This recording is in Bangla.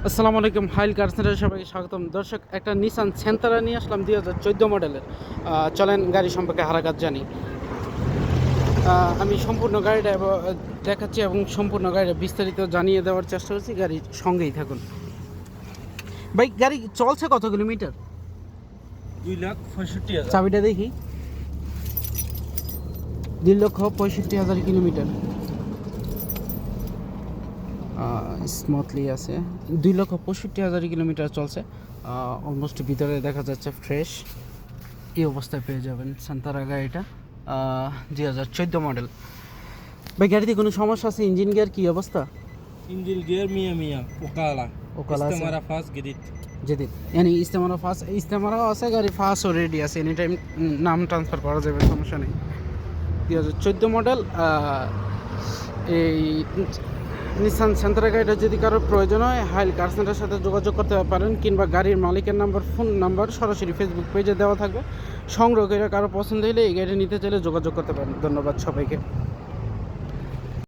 আসসালামু আলাইকুম, হাইল কার সেন্টারে সবাইকে স্বাগতম। দর্শক, একটা নিসান সেন্টারা নিয়ে আসলাম 2014 মডেলের। চলেন গাড়ি সম্পর্কে হারাকাত জানি। আমি সম্পূর্ণ গাড়িটা দেখাচ্ছি এবং সম্পূর্ণ গাড়িটা বিস্তারিত জানিয়ে দেওয়ার চেষ্টা করছি। গাড়ির সঙ্গেই থাকুন। ভাই, গাড়ি চলছে কত কিলোমিটার? 2,65,000। চাবিটা দেখি। 2,65,000 কিলোমিটার স্মুথলি আছে। 2,65,000 কিলোমিটার চলছে। অলমোস্ট ভিতরে দেখা যাচ্ছে ফ্রেশ এই অবস্থায় পেয়ে যাবেন সান্তারা গাড়িটা। 2014 মডেল। ভাই, গাড়িতে কোনো সমস্যা আছে? ইঞ্জিন গিয়ার কি অবস্থা? ইঞ্জিন গিয়ার মিয়া মিয়া ওকালা ওকালা আছে। ইস্তেমারা ফাস্ট গেদিত যেদিন yani ইস্তেমারাও আছে, গাড়ি ফাস্টও রেডি আছে। এনি টাইম নাম ট্রান্সফার করা যাবে, সমস্যা নেই। 2014 মডেল। এই নিসান সেন্ট্রা গাড়িটা যদি কারোর প্রয়োজন হয়, হাইল কার সেন্টারের সাথে যোগাযোগ করতে পারেন, কিংবা গাড়ির মালিকের নাম্বার, ফোন নাম্বার সরাসরি ফেসবুক পেজে দেওয়া থাকবে। সংগ্রহ করে কারো পছন্দ হলে এই গাড়ি নিতে চাইলে যোগাযোগ করতে পারেন। ধন্যবাদ সবাইকে।